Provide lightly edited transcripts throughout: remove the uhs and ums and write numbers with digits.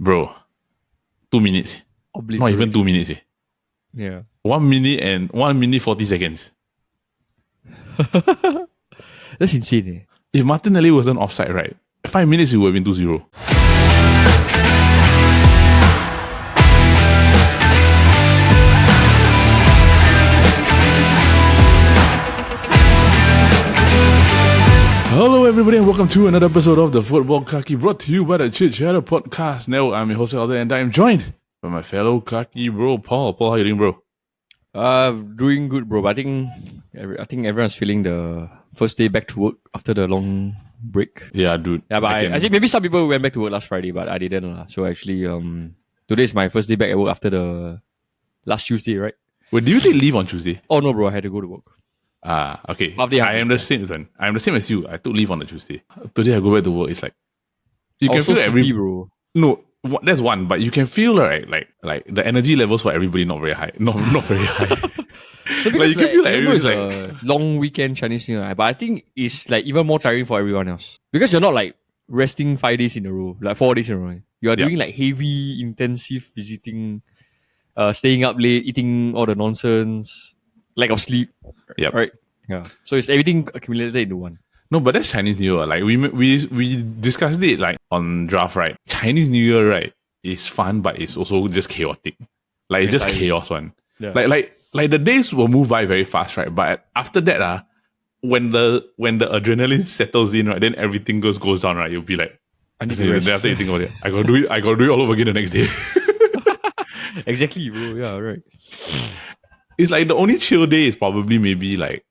Bro, 2 minutes. Not even 2 minutes. Yeah. 1 minute and 1 minute 40 seconds. That's insane. If Martinelli wasn't offside, right, 5 minutes it would have been 2-0. Hello everybody and welcome to another episode of the Futbol Kaki, brought to you by the Chit podcast. Now I'm your host Alder and I'm joined by my fellow Kaki bro, Paul. Paul, how you doing, bro? Doing good, bro. But I think everyone's feeling the first day back to work after the long break. Yeah, dude. Yeah, but I think maybe some people went back to work last Friday, but I didn't. So actually, today is my first day back at work after the last Tuesday, right? Wait, do you take leave on Tuesday? Oh no, bro, I had to go to work. Okay. Half-day. I am the same, son. I am the same as you. I took leave on the Tuesday. Today I go back to work. It's like you can feel sleepy, bro. No, that's one. But you can feel right, like the energy levels for everybody not very high. Not very high. So like you can feel like everybody's like a long weekend Chinese New Year, but I think it's like even more tiring for everyone else because you're not like resting 5 days in a row, like 4 days in a row. You are doing like heavy, intensive visiting, staying up late, eating all the nonsense, lack of sleep. Yep. Right. Yeah. So it's everything accumulated into one. No, but that's Chinese New Year. Like we discussed it like on draft, right? Chinese New Year, right, is fun, but it's also just chaotic. Like it's just chaos one. Yeah. Like the days will move by very fast, right? But after that, when the adrenaline settles in, right, then everything goes down, right? You'll be like, I need then to rest. after you think about it, I gotta do it all over again the next day. Exactly, bro. Yeah, right. It's like the only chill day is probably maybe like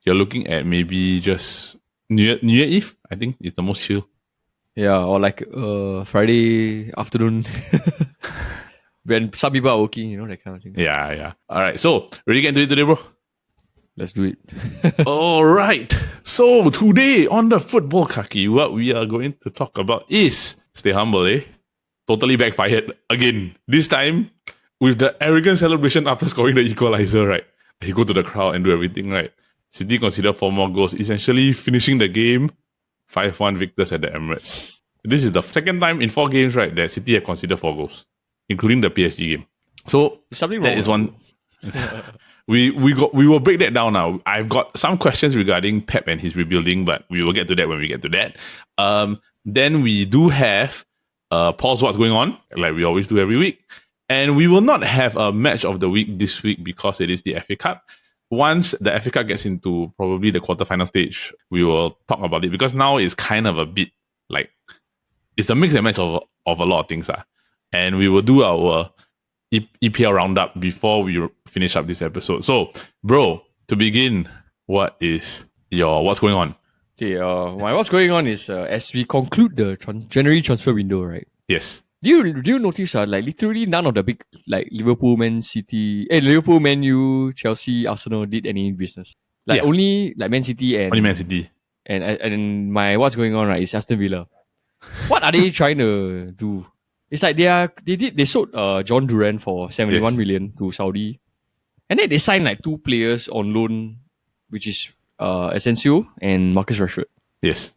you're looking at maybe just New Year Eve. I think it's the most chill. Yeah, or like Friday afternoon when some people are working, you know, that kind of thing. Yeah. All right. So ready to get into it today, bro? Let's do it. All right. So today on the Futbol Kaki, what we are going to talk about is stay humble, totally backfired again. This time with the arrogant celebration after scoring the equalizer, right? He go to the crowd and do everything, right? City consider 4 more goals, essentially finishing the game 5-1 victors at the Emirates. This is the second time in 4 games, right, that City have considered 4 goals, including the PSG game. So something that wrong is one. We will break that down now. I've got some questions regarding Pep and his rebuilding, but we will get to that when we get to that. Then we do have Paul's What's Going On, like we always do every week. And we will not have a match of the week this week because it is the FA Cup. Once the FA Cup gets into probably the quarterfinal stage, we will talk about it because now it's kind of a bit like it's a mix and match of a lot of things. And we will do our EPL Round-Up before we finish up this episode. So, bro, to begin, what is your What's Going On? Okay, my What's Going On is as we conclude the January transfer window, right? Yes. Do you notice like literally none of the big like Liverpool, Man U, Chelsea, Arsenal did any business. Like only like Man City and only Man City. And my What's Going On, right, is Aston Villa. What are they trying to do? It's like they sold John Duran for 71 million to Saudi. And then they signed like 2 players on loan, which is Asensio and Marcus Rashford. Yes.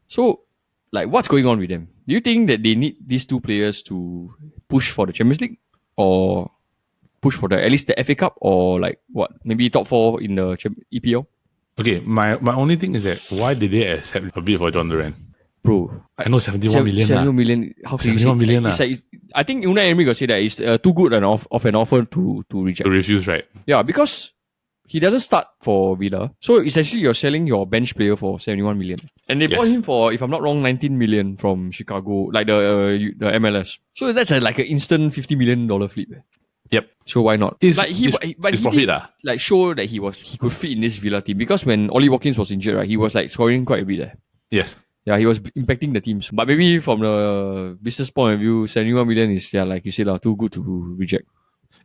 So like what's going on with them? Do you think that they need these 2 players to push for the Champions League or push for at least the FA Cup or like what? Maybe top 4 in the EPL? Okay, my only thing is that why did they accept a bid for John Duran? Bro, I know 71 million. 71 million. How can 71 million? It's like, I think Unai Emery got say that it's too good of an offer to reject. To refuse, right? Yeah, because he doesn't start for Villa. So essentially you're selling your bench player for 71 million. And they bought him for, if I'm not wrong, 19 million from Chicago, like the MLS. So that's like an instant $50 million flip. Yep. So why not? It's profit, like show that he could fit in this Villa team because when Ollie Watkins was injured, right, he was like scoring quite a bit there. Yes. Yeah, he was impacting the teams. But maybe from the business point of view, 71 million is, like you said, too good to reject.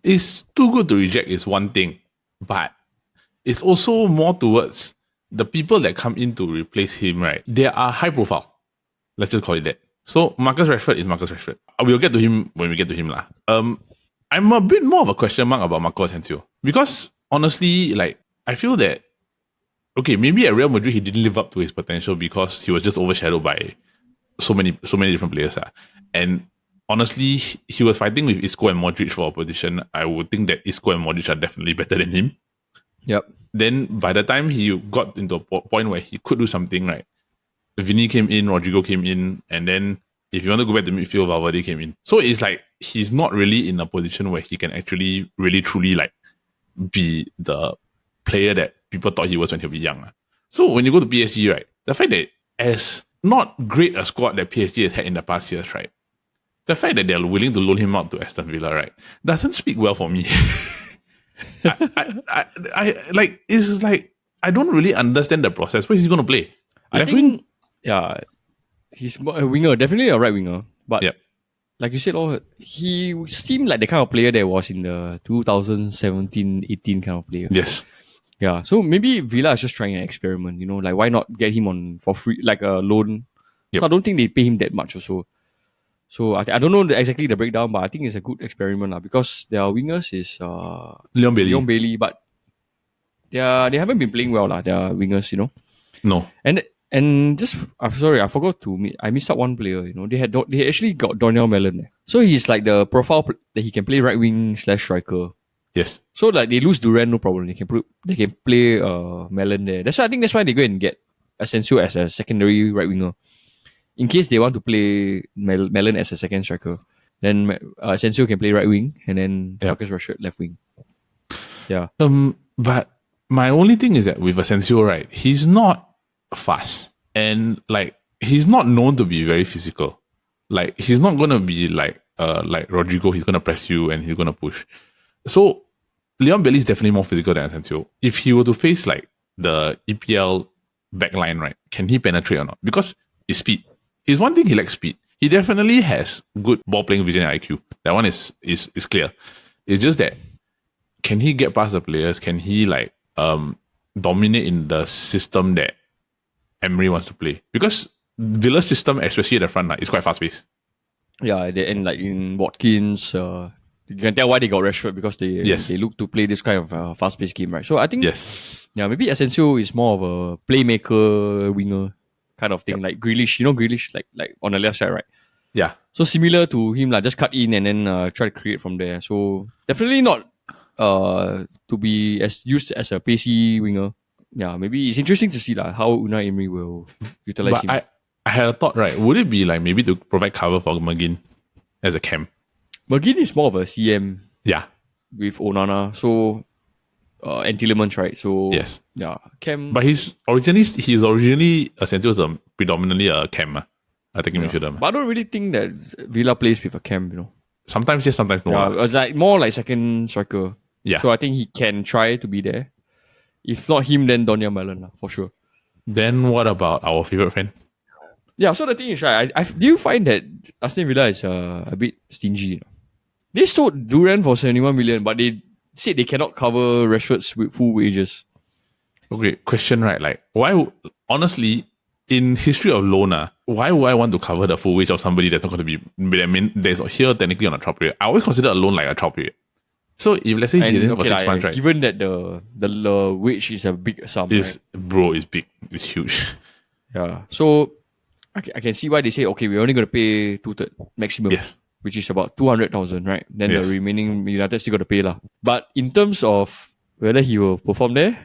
It's too good to reject is one thing. But it's also more towards the people that come in to replace him, right? They are high profile. Let's just call it that. So Marcus Rashford is Marcus Rashford. We'll get to him when we get to him. I'm a bit more of a question mark about Marco Asensio. Because honestly, like, I feel that okay, maybe at Real Madrid he didn't live up to his potential because he was just overshadowed by so many different players. And honestly, he was fighting with Isco and Modric for a position. I would think that Isco and Modric are definitely better than him. Yep. Then by the time he got into a point where he could do something, right? Vinny came in, Rodrigo came in, and then if you want to go back to midfield, Valverde came in. So it's like he's not really in a position where he can actually really truly like be the player that people thought he was when he was young. So when you go to PSG, right, the fact that as not great a squad that PSG has had in the past years, right, the fact that they're willing to loan him out to Aston Villa, right, doesn't speak well for me. I like it's like I don't really understand the process. Where is he going to play? I think, yeah, he's a winger, definitely a right winger. But Yep. like you said, he seemed like the kind of player that was in the 2017-18 kind of player. Yes. Yeah, so maybe Villa is just trying an experiment, like why not get him on for free, like a loan? Yep. So I don't think they pay him that much also. So I don't know exactly the breakdown, but I think it's a good experiment because their wingers is Leon Bailey, but they haven't been playing well their wingers, No. And just I'm sorry, I forgot I missed out one player. They actually got Daniel Mellon. So he's like the profile that he can play right wing / striker. Yes. So like they lose Duran, no problem. They can play Mellon there. That's why they go and get Asensio as a secondary right winger. In case they want to play Mellon as a second striker, then Asensio can play right wing, and then Marcus Rashford left wing. Yeah. But my only thing is that with Asensio, right, he's not fast, and like he's not known to be very physical. Like he's not gonna be like Rodrigo. He's gonna press you and he's gonna push. So Leon Bailey is definitely more physical than Asensio. If he were to face like the EPL backline, right, can he penetrate or not? Because his speed. Is one thing he lacks speed. He definitely has good ball playing vision and IQ. That one is clear. It's just that can he get past the players? Can he like dominate in the system that Emery wants to play? Because Villa's system, especially at the front, is quite fast paced. Yeah, and like in Watkins, you can tell why they got Rashford because they look to play this kind of fast paced game, right? So I think maybe Asensio is more of a playmaker winger kind of thing, like Grealish. Grealish like on the left side, right? Yeah. So similar to him, like just cut in and then try to create from there. So definitely not to be used as a pacey winger. Yeah, maybe it's interesting to see how Unai Emery will utilize him. I had a thought, right? Would it be like maybe to provide cover for McGinn as a cam? McGinn is more of a CM. Yeah. With Onana. So and Tielemans, right? So yes. Yeah. Cam. But he's originally Asensio was predominantly a cam. I think midfielder. But I don't really think that Villa plays with a cam, Sometimes yes, sometimes no. Yeah, it's like more like second striker. Yeah. So I think he can try to be there. If not him, then Daniel Mellon, for sure. Then what about our favourite friend? Yeah, so the thing is, right, do you find that Aston Villa is a bit stingy? They sold Duran for 71 million, but they said they cannot cover Rashford's full wages. Okay, question, right? Like, why, honestly, in history of loan, why would I want to cover the full wage of somebody that's not going to be, there's here technically on a trial period? I always consider a loan like a trial period. So if let's say he's in for 6 months, right? Given that the wage is a big sum, it's big, it's huge. Yeah, so I can see why they say, okay, we're only going to pay 2/3 maximum. Yes. Which is about 200,000, right? Then the remaining United still got to pay lah. But in terms of whether he will perform there,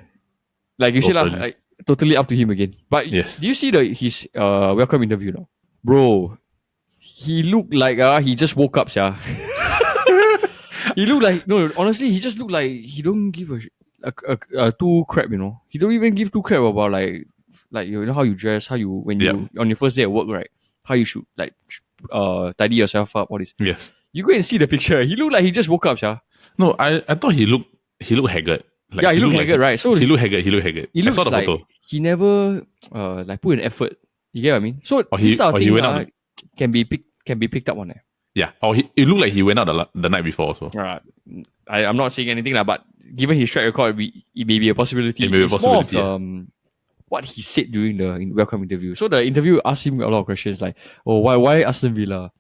like you said, totally up to him again. But do you see his welcome interview now? Bro, he looked like he just woke up, yeah. He looked like, no, honestly, he just looked like he don't give a two crap, He don't even give two crap about like how you dress, how you when you on your first day at work, right? How you should like tidy yourself up, all this. Yes. You go and see the picture. He looked like he just woke up, yeah. No, I thought he looked haggard. Like, yeah, he looked haggard, right? So he looked haggard. He looks I saw the like photo. He never like put an effort. You get what I mean? So this sort of thing can be picked up on there. Yeah. Or it looked like he went out the night before also. I'm not saying anything but given his track record, it may be a possibility. It may be a possibility. More of, what he said during the welcome interview. So the interview asked him a lot of questions like, oh, why Aston Villa?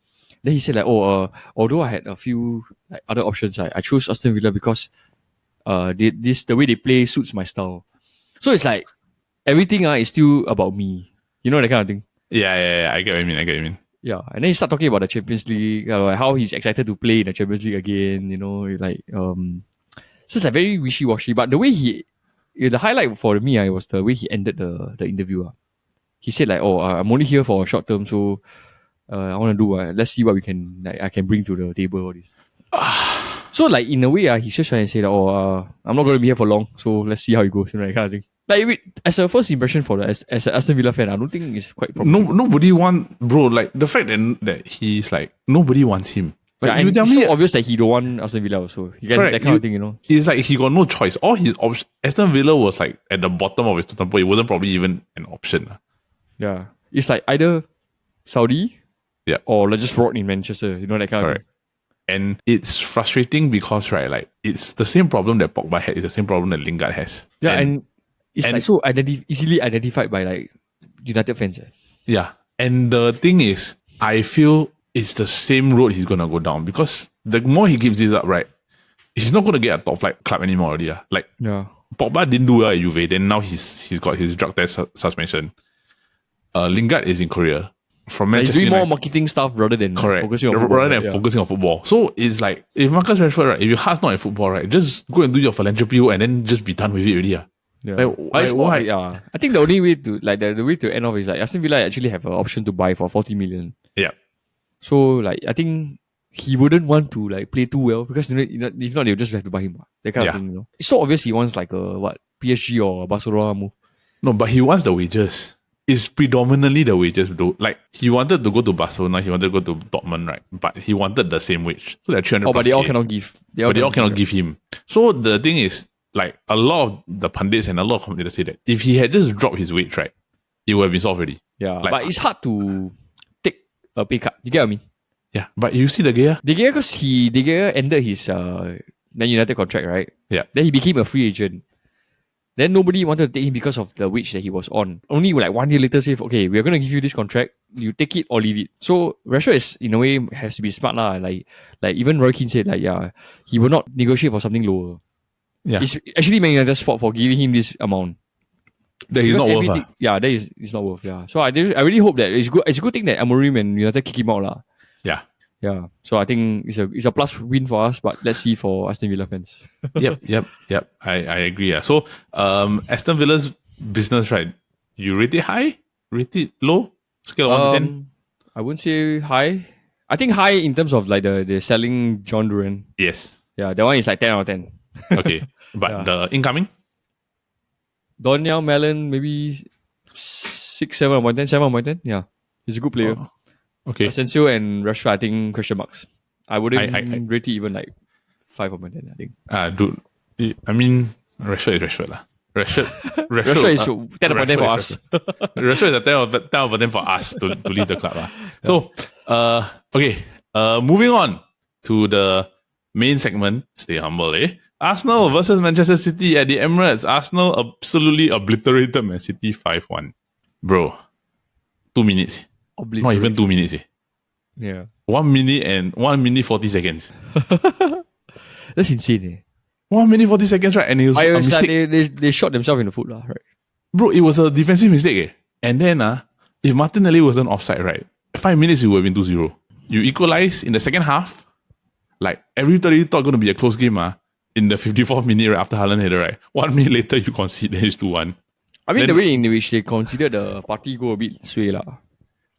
Then he said like, although I had a few like other options, I chose Aston Villa because the way they play suits my style. So it's like everything is still about me. You know that kind of thing. Yeah. I get what you mean. Yeah, and then he start talking about the Champions League, like how he's excited to play in the Champions League again. So it's like very wishy washy. But the way the highlight for me, was the way he ended the interview. He said like, "Oh, I'm only here for a short term, so I want to do. Let's see what I can bring to the table. All this." So like in a way, he's just trying to say that, I'm not going to be here for long, so let's see how it goes, kind of thing. Like as a first impression as an Aston Villa fan, I don't think it's quite promising. Nobody bro. Like the fact that he's like nobody wants him. Like yeah, you tell it's me, so obvious that he don't want Aston Villa also. correct, that kind of thing, It's like he got no choice. All his Aston Villa was like at the bottom of his totem pole. It wasn't probably even an option. Yeah, it's like either Saudi, yeah, or just rot in Manchester. That kind of thing. And it's frustrating because right, like it's the same problem that Pogba had. It's the same problem that Lingard has. Yeah, and it's like so easily identified by like United fans. Yeah, and the thing is, I feel it's the same road he's gonna go down because the more he keeps this up, right, he's not gonna get a top flight club anymore already. Like Pogba didn't do well at Juve, then now he's got his drug test suspension. Lingard is in Korea. From Manchester he's doing more marketing stuff rather than focusing on football. Rather than focusing on football. So it's like if Marcus Rashford, right, if your heart's not in football, right, just go and do your philanthropy and then just be done with it already. Yeah. Why? Yeah. I think the only way to like the way to end off is like Aston Villa actually have an option to buy for 40 million. Yeah. So like I think he wouldn't want to like play too well because if not they'll just have to buy him. That kind of thing, It's so obvious he wants like a PSG or Barcelona move. No, but he wants the wages. It's predominantly the wages though. Like he wanted to go to Barcelona, he wanted to go to Dortmund, right? But he wanted the same wage. So they're 300. But they all cannot give. They all cannot give him. So the thing is, like a lot of the pundits and a lot of commentators say that if he had just dropped his wage, right, it would have been solved already. Yeah. But it's hard to take a pay cut. You get what I mean? Yeah. But you see De Gea? De Gea because De Gea ended his Man United contract, right? Yeah. Then he became a free agent. Then nobody wanted to take him because of the wage that he was on. Only like 1 year later say, okay, we're going to give you this contract. You take it or leave it. So Rashford is, in a way, has to be smart. Like even Roy Keane said, like, he will not negotiate for something lower. Yeah. It's actually Man United's fault for giving him this amount. That he's not worth. Yeah, that is it's not worth. Yeah. So I really hope that it's a good thing that Amorim and United kick him out. Yeah. Yeah. So I think it's a plus win for us, but let's see for Aston Villa fans. Yep. I agree. Yeah. So Aston Villa's business, right? You rate it high? Rate it low? Scale of 1 to 10? I wouldn't say high. I think high in terms of like the selling John Duran. Yes. Yeah, that one is like 10 out of 10. Okay. But the incoming? Donyell Mellon, maybe 6, 7 out of 10. 7 out of 10. Yeah. He's a good player. Oh. Okay. Asensio and Rashford, I think question marks. I wouldn't rate it even like 5 out of 10, I think. Dude, I mean, Rashford is Rashford lah. Rashford is 10 out of 10 for us. Rashford is a 10 out of 10 for us to leave the club lah. So, okay. Moving on to the main segment. Stay humble, eh? Arsenal versus Manchester City at the Emirates. Arsenal absolutely obliterated Man City 5-1. Bro, 2 minutes. Not even 2 minutes. Yeah. 1 minute and 1 minute 40 seconds. That's insane. 1 minute 40 seconds, right? And it was a mistake. Like they shot themselves in the foot, right? Bro, it was a defensive mistake. And then, if Martinelli wasn't offside, right, 5 minutes it would have been 2-0. You equalize in the second half. Like everybody thought going to be a close game. In the 54th minute, right after Haaland header, right? 1 minute later, you concede, then it's 2-1. I mean, the way in which they considered the party go a bit sway lah.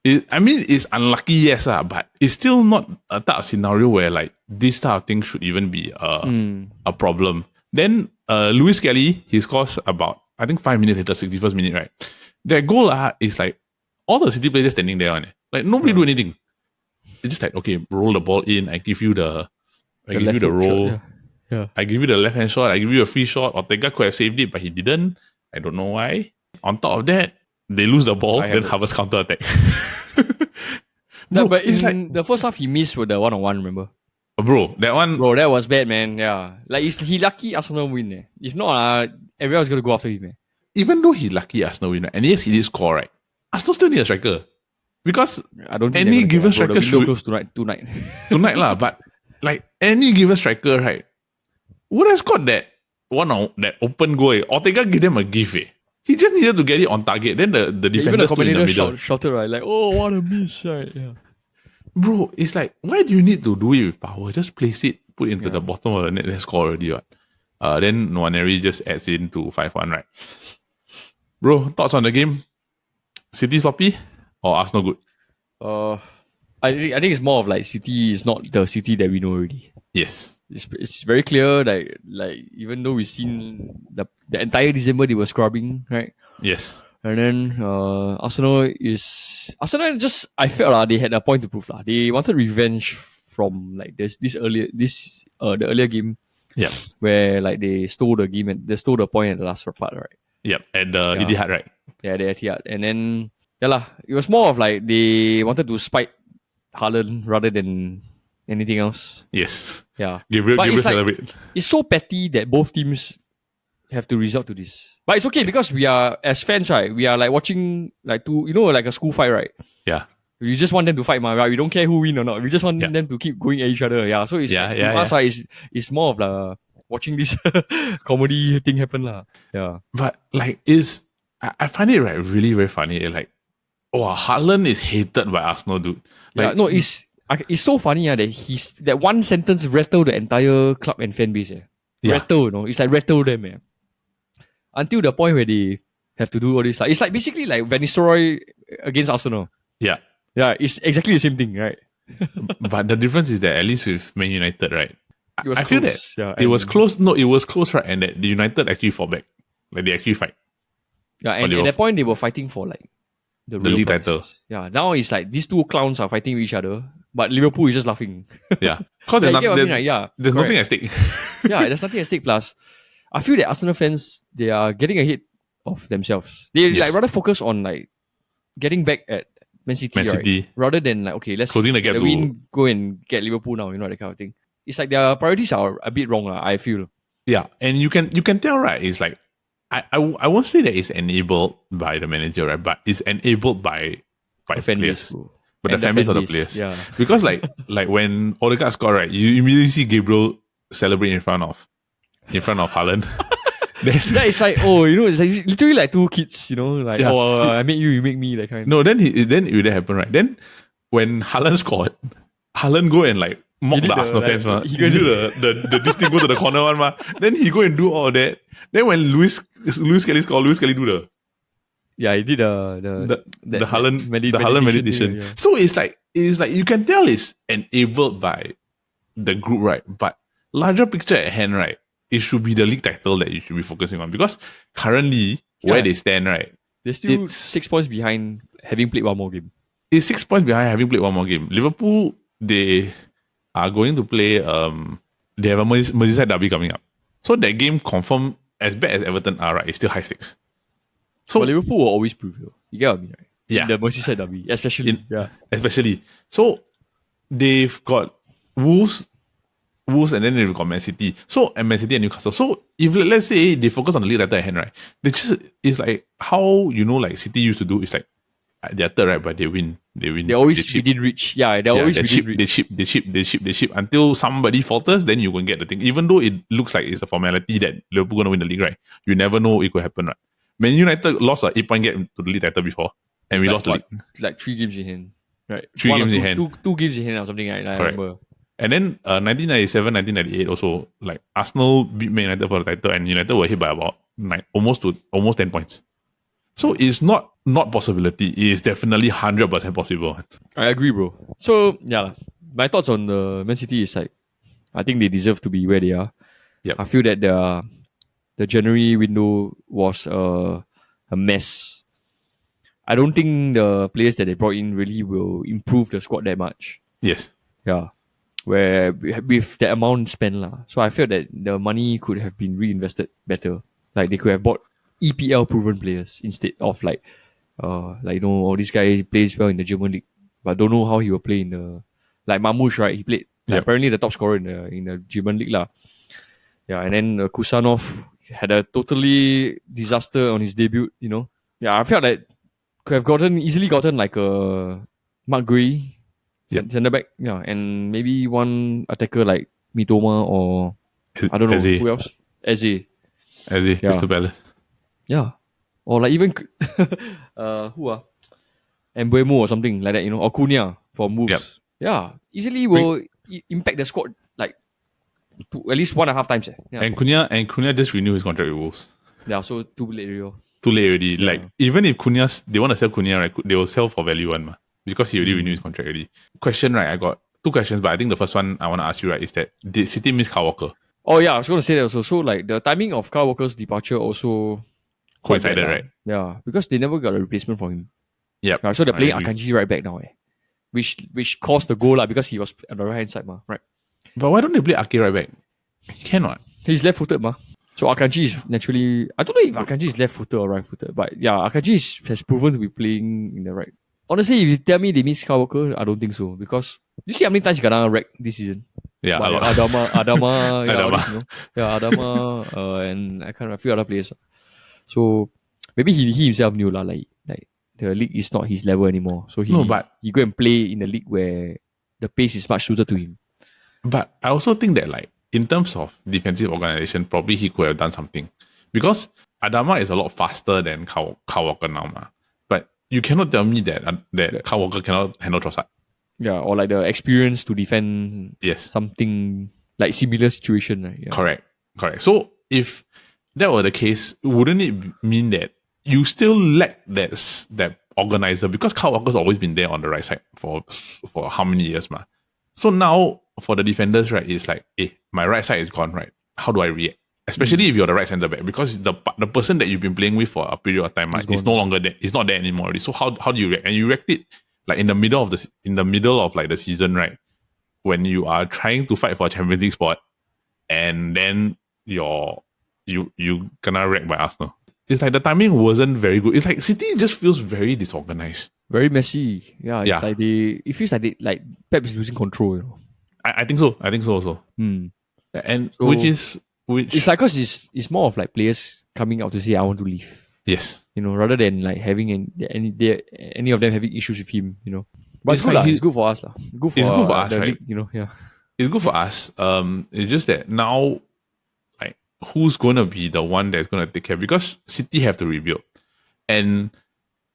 It's unlucky, yes, but it's still not a type of scenario where like this type of thing should even be a problem. Then Lewis Kelly, he scores about, I think 5 minutes later, 61st minute, right? That goal is like all the City players standing there on it. Like nobody do anything. It's just like, okay, roll the ball in, I give you the roll. Shot, yeah. I give you the left hand shot, I give you a free shot. Ortega could have saved it, but he didn't. I don't know why. On top of that, they lose the ball, then Havertz counter attack. But in the first half, he missed with the 1-on-1, remember? Bro, that was bad, man. Yeah. Like, he lucky Arsenal win. If not, everyone's going to go after him. Even though he's lucky Arsenal win, and yes, he did score, right? Arsenal still need a striker. Because I don't think any given striker should... close tonight. Tonight lah, but like any given striker, right? Would have scored that open goal. Ortega gave them a gift. He just needed to get it on target. Then the defender stood in the middle. Shouted, right? Like, oh, what a miss, right? Yeah. bro, it's like, why do you need to do it with power? Just place it, put it into Yeah. the bottom of the net, and score already. What? Then Nwaneri just adds in to 5-1, right? Bro, thoughts on the game? City sloppy or Arsenal good? Uh, I think it's more of like City is not the City that we know already. Yes. It's very clear like even though we've seen the entire December they were scrubbing, right? Yes. And then Arsenal just I felt they had a point to prove lah. They wanted revenge from like the earlier game. Yep. Where like they stole the game and they stole the point at the last part, right? Yep. At the Etihad, right? Yeah, the Etihad. And then it was more of like they wanted to spite Haaland rather than anything else. Yes. Yeah. Gabriel it's celebrate. It's so petty that both teams have to resort to this. But it's okay because we are, as fans, right? We are like watching like like a school fight, right? Yeah. We just want them to fight, right? We don't care who win or not. We just want them to keep going at each other. Yeah. So it's it's more of the watching this comedy thing happen lah. Yeah. But like I find it right really very funny. Like, Haaland is hated by Arsenal, dude. Like, no, it's so funny that that one sentence rattled the entire club and fan base. Rattle, it's like rattle them. Until the point where they have to do all this. Like, it's like basically like Van Nistelrooy against Arsenal. Yeah. Yeah, it's exactly the same thing, right? But the difference is that at least with Man United, right? I feel that it was close. No, it was close, right? And that the United actually fought back. Like, they actually fight. Yeah, and at that point they were fighting for like the league title. Yeah, now it's like these two clowns are fighting with each other, but Liverpool is just laughing. Yeah, because there's nothing at stake. Yeah, there's nothing at stake. Plus, I feel that Arsenal fans, they are getting ahead of themselves. They like rather focus on like getting back at Man City, right? Rather than like, okay, let's closing the gap go and get Liverpool now, that kind of thing. It's like their priorities are a bit wrong, I feel. Yeah, and you can tell, right? It's like I won't say that it's enabled by the manager, right? But it's enabled by the players. But and the fan base of the players. Yeah. Because like when Odegaard scored, right, you immediately see Gabriel celebrate in front of Haaland. It's like, it's like literally like two kids, like, I make you, you make me, that kind. No, then it would happen, right? Then when Haaland scored, Haaland go and like mock the Arsenal fans, man. He do the this thing go to the corner one, man. Then he go and do all that. Then when Luis Kelly scored, Luis Kelly do the he did the Haaland meditation. Yeah. So it's like you can tell it's enabled by the group, right? But larger picture at hand, right? It should be the league title that you should be focusing on, because currently where they stand, right? They're still 6 points behind, having played one more game. It's 6 points behind having played one more game. Liverpool, they are going to play. They have a Merseyside derby coming up, so that game confirmed, as bad as Everton are, right? It's still high stakes. So but Liverpool will always prevail. You get what I mean, right? Yeah. In the Merseyside derby, especially. So they've got Wolves, and then they've got Man City. So, and Man City and Newcastle. So if let's say they focus on the league title at hand, right? It's like how like City used to do. It's like they're third, right? But they win. They always within reach. Yeah, they're always within reach. They chip until somebody falters. Then you can get the thing. Even though it looks like it's a formality that Liverpool gonna win the league, right? You never know it could happen, right? Man United lost an 8-point gap to the league title before, and we lost the league. Like 3 games in hand, right? 3 games in hand. Two games in hand or something, right? I remember. And then 1997, 1998 also, like Arsenal beat Man United for the title, and United were hit by about almost 10 points. So it's not possibility. It is definitely 100% possible. I agree, bro. So yeah, my thoughts on the Man City is like, I think they deserve to be where they are. Yep. I feel that the January window was a mess. I don't think the players that they brought in really will improve the squad that much. Yes. Yeah. Where with the amount spent so I feel that the money could have been reinvested better. Like they could have bought EPL proven players instead of this guy plays well in the German league, but don't know how he will play in the, like Mamouche, right? He played apparently the top scorer in the German league lah. Yeah, and then Kusanov had a totally disaster on his debut. Yeah, I felt that could have easily gotten like a Mark Gray. Centre back, and maybe one attacker like Mitoma or I don't know who else. Eze, Crystal Palace. Yeah, or like even who Mbuemo or something like that. Or Cunha for moves. Yep. Yeah, easily will impact the squad like at least 1.5 times. Yeah. And Cunha just renewed his contract with Wolves. Yeah, so too late already. Too late already. Yeah. Like even if they want to sell Cunha, right, they will sell for value one, because he already renewed his contract already. Question, right? I got two questions, but I think the first one I want to ask you, right, is that did City miss Kyle Walker? Oh yeah, I was gonna say that also. So like the timing of Kyle Walker's departure also quite Coincided, bad, right? Yeah, because they never got a replacement for him. Yep. So they're playing I agree. Akanji right back now, which caused the goal because he was on the right hand side, right? But why don't they play Ake right back? He cannot. He's left footed, So Akanji is naturally. I don't know if Akanji is left footed or right footed, but yeah, Akanji has proven to be playing in the right. Honestly, if you tell me they miss Kyle Walker, I don't think so, because you see how many times he got wrecked this season. Yeah, By a lot. Adama, yeah, all Adama. this, Adama, and I can't a few other players. So maybe he himself knew like the league is not his level anymore. So he go and play in the league where the pace is much suited to him. But I also think that like in terms of defensive organization, probably he could have done something, because Adama is a lot faster than Kyle Walker now, But you cannot tell me that Kyle Walker cannot handle Trossard. Yeah, or like the experience to defend Yes. something like similar situation. Right? Yeah. Correct. So if that were the case, wouldn't it mean that you still lack that organizer? Because Kyle Walker's always been there on the right side for how many years, So now for the defenders, right, it's like, my right side is gone, right? How do I react? Especially if you're the right centre back, because the person that you've been playing with for a period of time, is no longer there. It's not there anymore already. So how do you react? And you react it like in the middle of like the season, right? When you are trying to fight for a Champions League spot, and then you gonna wrecked by Arsenal. It's like the timing wasn't very good. It's like City just feels very disorganized, very messy. Yeah, it's like it feels like Pep is losing control. I think so. I think so also. And so, which it's like, because it's more of like players coming out to say I want to leave. Yes, rather than like having any of them having issues with him. But it's good, it's good for us, Good for us, right? League, yeah. It's good for us. It's just that now, like, who's gonna be the one that's gonna take care? Because City have to rebuild, and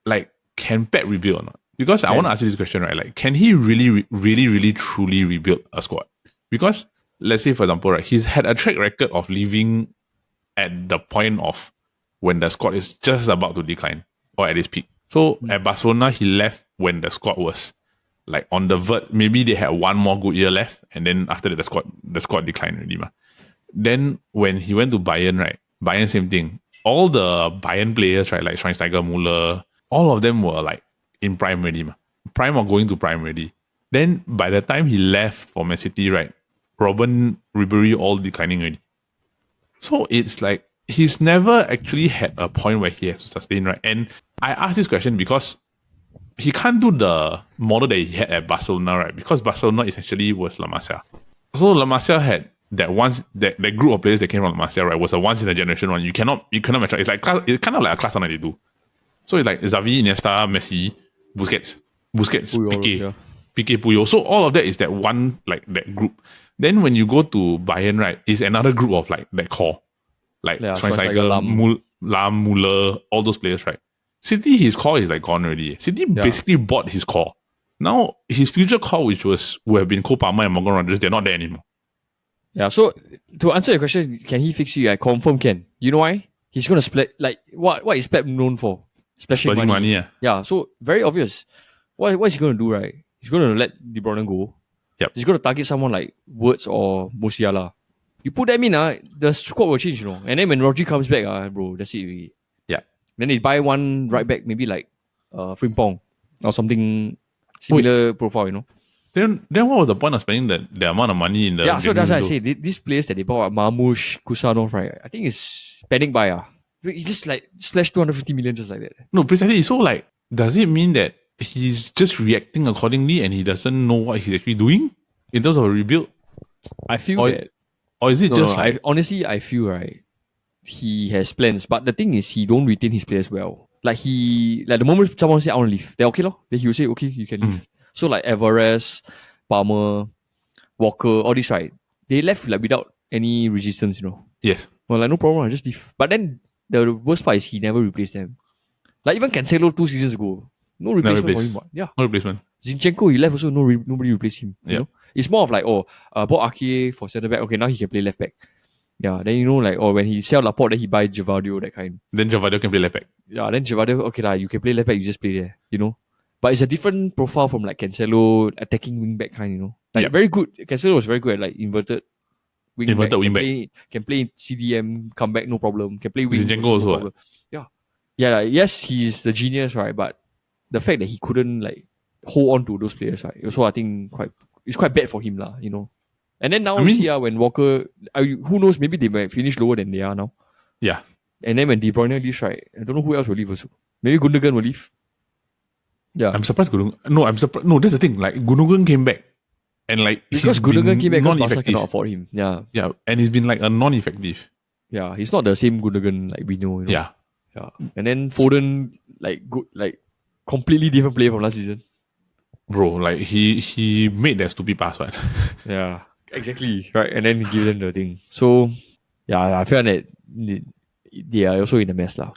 like, can Pep rebuild or not? Because I want to ask you this question, right? Like, can he really, truly rebuild a squad? Because let's say, for example, right, he's had a track record of leaving at the point of when the squad is just about to decline or at its peak. So at Barcelona, he left when the squad was like on the verge. Maybe they had one more good year left, and then after that, the squad declined already. Then when he went to Bayern, right? Bayern, same thing. All the Bayern players, right, like Schweinsteiger, Muller, all of them were like in prime already. Prime or going to prime already. Then by the time he left for mancity, right, Robben, Ribéry, all declining already. So it's like he's never actually had a point where he has to sustain, right? And I ask this question because he can't do the model that he had at Barcelona, right? Because Barcelona essentially was La Masia. So La Masia had that group of players that came from La Masia, right? Was a once in a generation one. You cannot match up. It's kind of like a class of 92. So it's like Xavi, Iniesta, Messi, Busquets, Puyol, Piqué, Puyol. So all of that is that one, like that group. Then when you go to Bayern, right, is another group of like that core. Like Schweinsteiger, Lam, Muller, all those players, right? City, his core is like gone already. City basically bought his core. Now, his future core, which would have been Cole Palmer and Morgan Rodgers, they're not there anymore. Yeah, so to answer your question, can he fix it? I confirm can. You know why? He's going to split, like, what is Pep known for? Splashing money. Yeah, so very obvious. What is he going to do, right? He's going to let De Bruyne go. Yep. He's going to target someone like Wirtz or Musiala. You put them in, the squad will change, And then when Rodri comes back, bro, that's it. Really. Yeah. Then they buy one right back, maybe like Frimpong or something similar profile, Then what was the point of spending the amount of money in the... Yeah, so that's why I say, these players that they bought, Marmoush, Kusanov, right? I think it's panic buy. He just like slashed 250 million just like that. No, precisely. So like, does it mean that he's just reacting accordingly and he doesn't know what he's actually doing in terms of a rebuild? I feel that... Or is it honestly, I feel, right, he has plans. But the thing is, he don't retain his players well. Like the moment someone say, I want to leave, they're okay, then he will say, okay, you can leave. So like Alvarez, Palmer, Walker, all this, right, they left like without any resistance, Yes. Well, like, no problem, I just leave. But then the worst part is he never replaced them. Like even Cancelo 2 seasons ago, no replacement for him. Yeah. No replacement. Zinchenko, he left also, nobody replaced him. You Yeah. know? It's more of like, bought Ake for centre back. Okay, now he can play left back. Yeah, then like, when he sell Laporte, then he buy Javadio, that kind. Then Javadio can play left back. Yeah, then Javadio, okay lah, you can play left back, you just play there, you know. But it's a different profile from like Cancelo, attacking wing back kind, you know. Like very good. Cancelo was very good at like inverted wing back. Can play CDM, come back, no problem. Can play wing. Zinchenko also. No problem. Yeah. Like, yes, he's the genius, right? But the fact that he couldn't like hold on to those players, right? Also, I think it's quite bad for him, lah. You know. And then now when Walker, who knows? Maybe they might finish lower than they are now. Yeah. And then when De Bruyne leaves, right? I don't know who else will leave also. Maybe Gundogan will leave. Yeah. I'm surprised Gundogan. No, I'm surprised. No, that's the thing. Like Gundogan came back, and like because Gundogan came back, because Barca cannot afford him. Yeah. Yeah, and he's been like a non-effective. Yeah, he's not the same Gundogan like we know. You know? Yeah. Yeah. And then Foden, like completely different player from last season. Bro, like he made that stupid pass, right? Yeah, exactly. Right, and then he gave them the thing. So yeah, I feel that they are also in a mess now.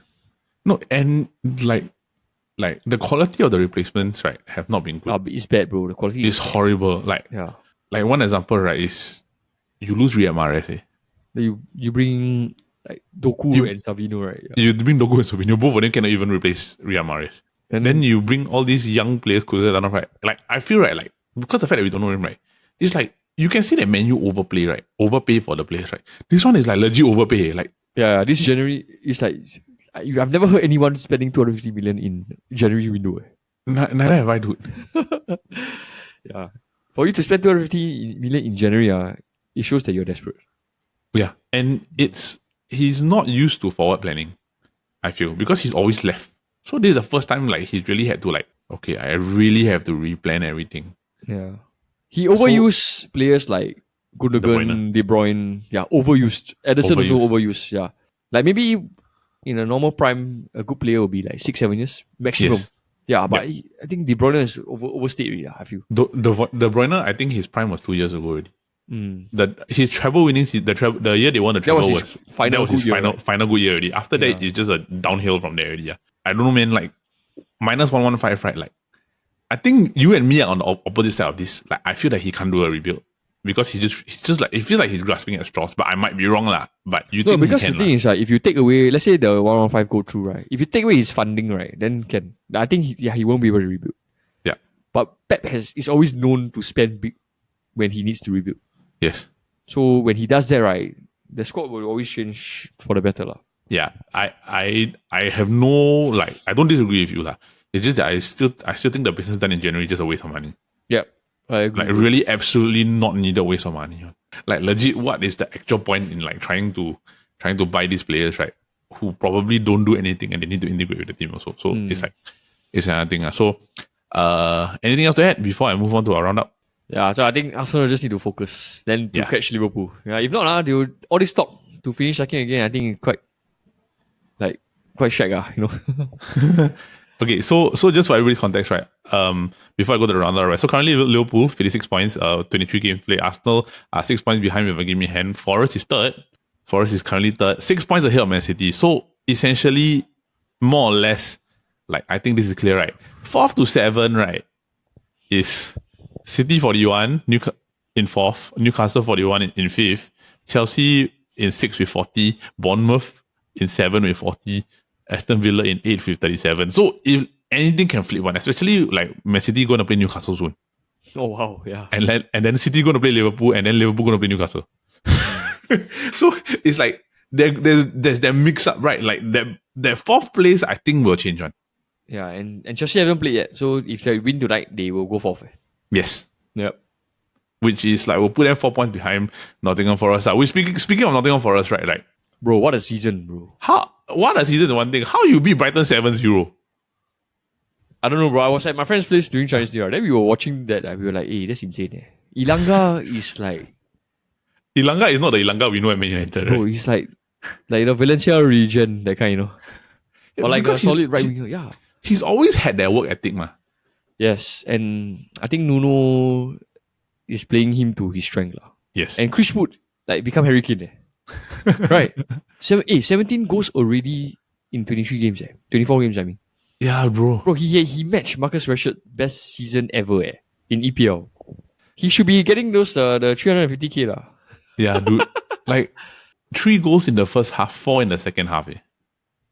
No, and like the quality of the replacements, right, have not been good. It's bad, bro. The quality is horrible. Like one example, right, is you lose Riyad Mahrez. You bring like Doku and Savino, right? Yeah. You bring Doku and Savino, both of them cannot even replace Riyad Mahrez. And then you bring all these young players, right? Like I feel right, like because the fact that we don't know him, right, it's like you can see that Man U overplay, right? Overpay for the players, right? This one is like legit overpay. Like this January is like I've never heard anyone spending 250 million in January window. Neither have I, dude. Yeah, for you to spend 250 million in January, it shows that you're desperate. Yeah, and he's not used to forward planning, I feel, because he's always left. So this is the first time like he's really had to like, okay, I really have to replan everything. Yeah. He overused players like Gundogan, De Bruyne. Yeah, overused. Ederson also overused. Yeah. Like maybe in a normal prime, a good player will be like 6-7 years maximum. Yes. Yeah, but I think De Bruyne is overstayed already, I feel. De Bruyne, I think his prime was 2 years ago already. His treble winnings, the year they won the treble was his final good year already. After that, it's just a downhill from there already. Yeah. I don't know, man. Like minus 115, right? Like I think you and me are on the opposite side of this. Like I feel that he can't do a rebuild because he's just like it feels like he's grasping at straws. But I might be wrong, lah. But you think because he can, the thing is like if you take away, let's say the 115 go through, right? If you take away his funding, right, then I think he won't be able to rebuild. Yeah. But Pep is always known to spend big when he needs to rebuild. Yes. So when he does that, right, the squad will always change for the better, lah. Yeah, I have no I don't disagree with you, lah. It's just that I still think the business done in January is just a waste of money. Yep, I agree. Like really, absolutely not needed waste of money. Like legit, what is the actual point in like trying to buy these players, right? Who probably don't do anything and they need to integrate with the team also. So it's another thing. So anything else to add before I move on to our roundup? Yeah, so I think Arsenal just need to focus then to catch Liverpool. Yeah, if not, they will all this talk to finish second again. I think quite shag, you know. Okay, so just for everybody's context, right? Before I go to the roundup, right? So currently Liverpool 56 points, 23 games played. Arsenal are 6 points behind with a game in hand. Forest is third. Forest is currently third, 6 points ahead of Man City. So essentially, more or less, like I think this is clear, right? 4th to 7, right, is City 41, in 4th, Newcastle 41 in 5th, Chelsea in 6th with 40, Bournemouth in 7th with 40, Aston Villa in 8th with 37. So if anything can flip one, especially like Man City going to play Newcastle soon. Oh wow, yeah. And then City going to play Liverpool, and then Liverpool going to play Newcastle. So it's like there's that mix up, right? Like that 4th place I think will change one. Yeah, and Chelsea haven't played yet. So if they win tonight, they will go 4th. Yes. Yep. Which is like we'll put them 4 points behind Nottingham Forest. We speaking of Nottingham Forest, right? Like, bro, what a season, bro. What a season is one thing. How you beat Brighton 7-0? I don't know, bro. I was at my friend's place during Chinese New Year. Then we were watching that. We were like, hey, that's insane. Ilanga is like... Ilanga is not the Ilanga we know at Man United, right? Bro, he's like the Valencia region, that kind, you know. Or like a solid right winger, yeah. He's always had that work ethic, man. Yes, and I think Nuno is playing him to his strength, lah. Yes. And Chris Wood, like, become Harry Kane, right? 17 goals already in 23 games, 24 games, I mean. Yeah, bro. Bro, he matched Marcus Rashford best season ever in EPL. He should be getting those the 350k lah. Yeah, dude. Like 3 goals in the first half, 4 in the second half.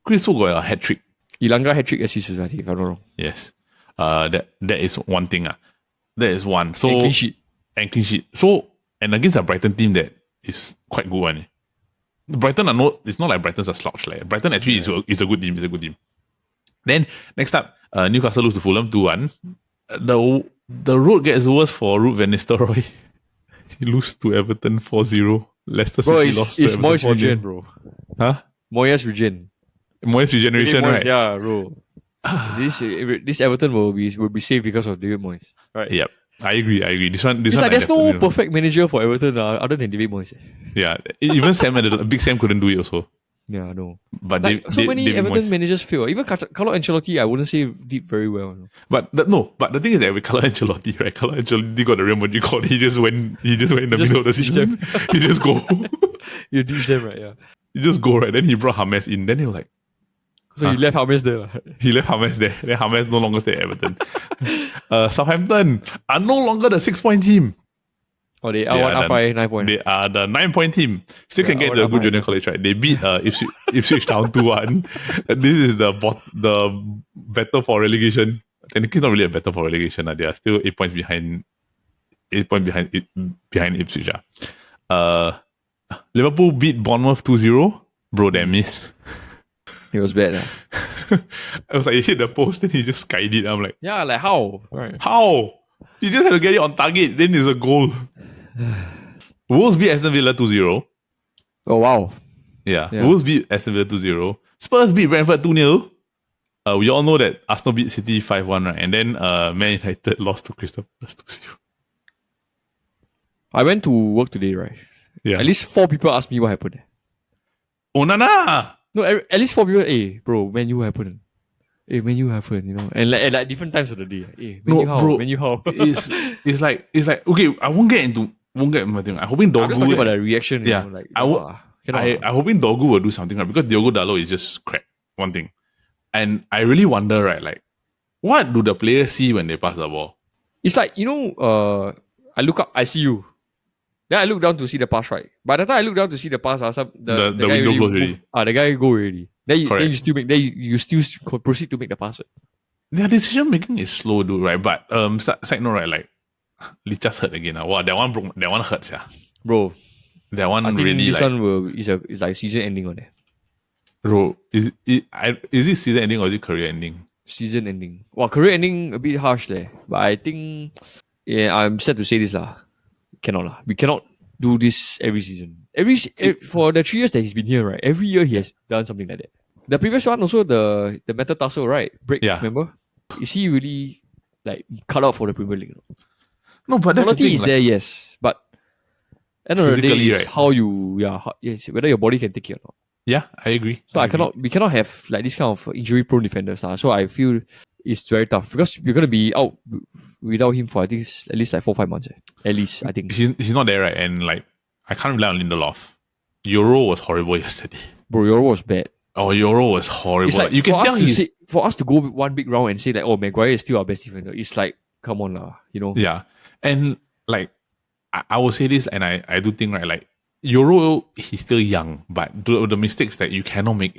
Chris Wood got a hat trick. Ilanga hat-trick assist, I think, if I'm not wrong. Yes. That is one thing. That is one. So And clean sheet. And clean sheet. So, and against a Brighton team that is quite good one. Brighton are not, it's not like Brighton's a slouch. Like Brighton actually is a good team. It's a good team. Then next up, Newcastle lose to Fulham 2-1. The road gets worse for Ruud van Nistelrooy. He lose to Everton 4-0. Leicester City lost to it's Everton Moyes 4-0. regen, bro. Huh? Moyes regen. Moyes regeneration, Moyes, right? Yeah, bro. this Everton will be safe because of David Moyes. Right. Yep. I agree. This one It's like there's no definitely perfect manager for Everton other than David Moyes. Yeah. Even Big Sam couldn't do it also. Yeah, no. But Like, so many David Everton Moyes. managers fail. Even Carlo Ancelotti, I wouldn't say did very well. No. But the thing is that with Carlo Ancelotti, right? Carlo Ancelotti got the Real Madrid call. He just went in the middle of the season. He just go. You teach them, right? Yeah. He just go, right? Then he brought James in. Then he was like, So he left James there. he left James there. Then James no longer stay at Everton. Southampton are no longer the 6-point team. Oh, they are 1 9 point. They are the 9-point team. Still can get to a good junior college, right? They beat Ipswich Town 2-1. This is the battle for relegation. Technically, not really a battle for relegation. They are still 8 points behind. 8 points behind Ipswich. Liverpool beat Bournemouth 2-0. Bro, that miss. It was bad. I was like, he hit the post, then he just skied it. I'm like, Yeah, like how? Right. how? You just had to get it on target, then it's a goal. Wolves beat Aston Villa 2-0. Oh, wow. Yeah. Wolves beat Aston Villa 2-0. Spurs beat Brentford 2-0. We all know that Arsenal beat City 5-1, right? And then Man United lost to Crystal Palace 2-0. I went to work today, right? Yeah. At least 4 people asked me what happened. Oh, Nana! No, at least 4 people, hey, bro, Man U happened. Hey, Man U happened, you know? And like different times of the day. Hey, Man U how? Bro, Man U how? it's like, okay, I won't get into my thing. I'm hoping Dorgu. I'm just talking about the reaction. Yeah. You know, like, I'm hoping Dorgu will do something, right? Because Diogo Dalot is just crap. One thing. And I really wonder, right? Like, what do the players see when they pass the ball? It's like, I look up, I see you. Then I look down to see the pass, right? By the time I look down to see the pass, the guy window closed already. The guy go already. Then you still proceed to make the pass. Right? Their decision making is slow, dude, right? But side note, right? Like, Lee just hurt again. Wow, that one broke. That one hurts, yeah. Bro, that one I think really this one is like season ending on it. Bro, is it season ending or is it career ending? Season ending. Well, career ending a bit harsh there. But I think, I'm sad to say this lah. We cannot do this every season. For the 3 years that he's been here, right? Every year he has done something like that. The previous one also the metatarsal, right? Break, yeah. Remember? Is he really like cut out for the Premier League? No, but that's quality the thing, is there, yes. But end of the day is right? how you whether your body can take it or not. Yeah, I agree. So we cannot have like this kind of injury prone defenders. So I feel it's very tough because you're gonna be out without him for I think at least like 4-5 months. At least I think. He's not there, right? And like I can't rely on Lindelof. Euro was horrible yesterday. Bro, Euro was bad. Oh, Euro was horrible. It's like, you can tell for us to go one big round and say that Maguire is still our best defender. It's like, come on lah, you know. Yeah, and like I will say this, and I do think, right, like Euro, he's still young, but the mistakes that you cannot make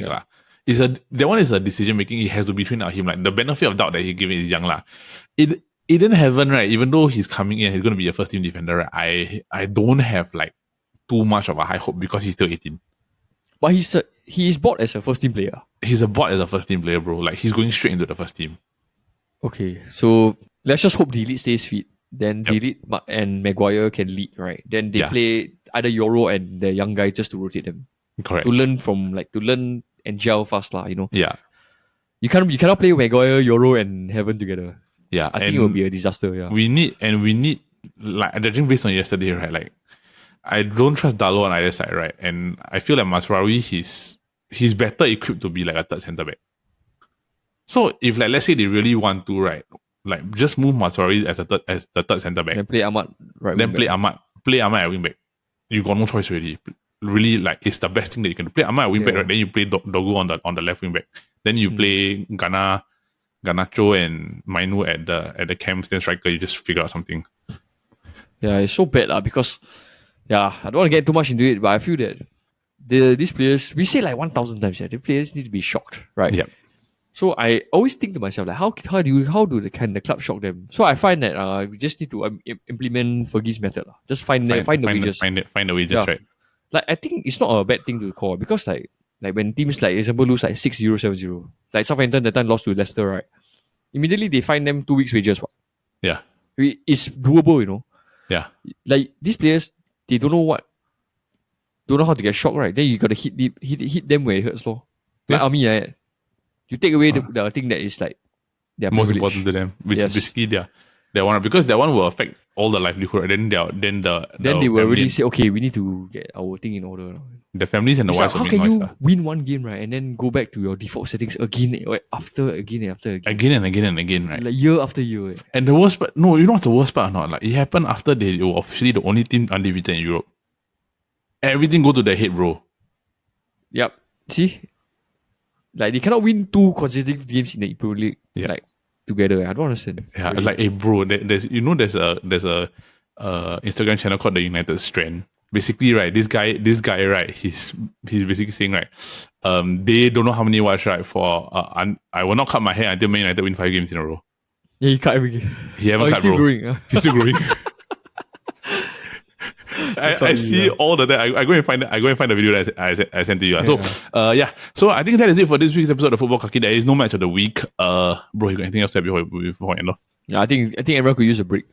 lah. That one is a decision making. It has to be trained out him. Like the benefit of doubt that he's given is young lah. It didn't happen, right? Even though he's coming in, he's going to be a first team defender. Right? I don't have like too much of a high hope because he's still 18. But he is bought as a first team player. He's bought as a first team player, bro. Like he's going straight into the first team. Okay, so let's just hope Delete stays fit. Then Delete and Maguire can lead, right? Then they play either Euro and the young guy just to rotate them. Correct. To learn and gel fast lah, you know. Yeah. You cannot play Maguire, Euro and Heaven together. Yeah. I think it will be a disaster. Yeah. We need like judging based on yesterday, right? Like I don't trust Dalot on either side, right? And I feel like Masraoui, he's better equipped to be like a third centre back. So if like let's say they really want to, right, like just move Masraoui as the third centre back. Then play Ahmad right. Then play Ahmad at wing back. You got no choice already. Really, like it's the best thing that you can do. Play Ahmad at wing back, right? Then you play Dogu on the left wing back. Then you play Garnacho and Mainu at the camps, then striker, you just figure out something. Yeah, it's so bad because I don't want to get too much into it, but I feel that these players, we say like 1,000 times, the players need to be shocked, right? Yep. So I always think to myself, like, how do the club shock them? So I find that we just need to implement Fergie's method. Just find the wages. Find the wages, Yeah. right? Like, I think it's not a bad thing to call because like when teams like example lose like 6-0, 7-0, like Southampton that time lost to Leicester, right? Immediately they find them 2 weeks wages. What? Yeah. It's doable, you know. Yeah. Like these players, they don't know how to get shocked, right? Then you gotta hit them where it hurts, lor. Like army, right? You take away the thing that is like their most privilege. important to them, which is basically their one, because that one will affect all the livelihood. And then they will really say, okay, we need to get our thing in order. The families and the wives how will can make noise. you win one game, right, and then go back to your default settings again and again, right? Like year after year. And the worst part, no, you know what's the worst part or not? Like, it happened after they were officially the only team undefeated in Europe. Everything go to their head, bro. Yep. See? Like, they cannot win 2 consecutive games in the EPL League, like, together. I don't understand. Yeah, really. Like, hey, bro, there's a Instagram channel called the United Strand. Basically, right, this guy, right, he's basically saying, right, they don't know how many watch, right, for I will not cut my hair until Man United win 5 games in a row. Yeah, he cut every game. He haven't cut, still bro. Growing, He's still growing. I see all the time. I go and find the video that I sent to you. So I think that is it for this week's episode of Futbol Kaki. There is no match of the week. Bro, you got anything else to say before end off? Yeah, I think everyone could use a break.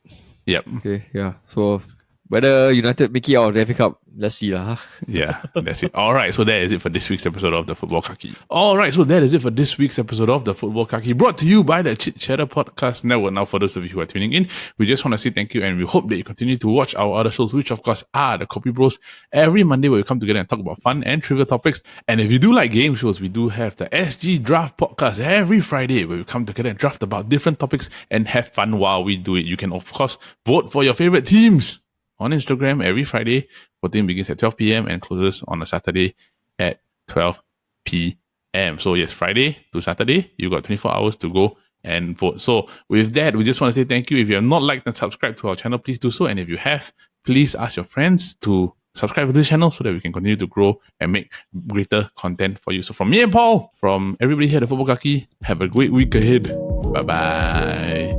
Yep. Okay. Yeah. So whether United make it out of the FA Cup, let's see lah. Yeah, that's it. All right, so that is it for this week's episode of the Futbol Kaki. All right, so that is it for this week's episode of the Futbol Kaki, brought to you by the Chit Podcast Network. Now, for those of you who are tuning in, we just want to say thank you, and we hope that you continue to watch our other shows, which of course are the Copy Bros, every Monday where we come together and talk about fun and trivial topics. And if you do like game shows, we do have the SG Draft Podcast every Friday where we come together and draft about different topics and have fun while we do it. You can of course vote for your favorite teams on Instagram every Friday. Voting begins at 12 p.m. and closes on a Saturday at 12 p.m. So yes, Friday to Saturday, you got 24 hours to go and vote. So with that, we just want to say thank you. If you have not liked and subscribed to our channel, please do so. And if you have, please ask your friends to subscribe to this channel so that we can continue to grow and make greater content for you. So from me and Paul, from everybody here at the Futbol Kaki, have a great week ahead. Bye-bye.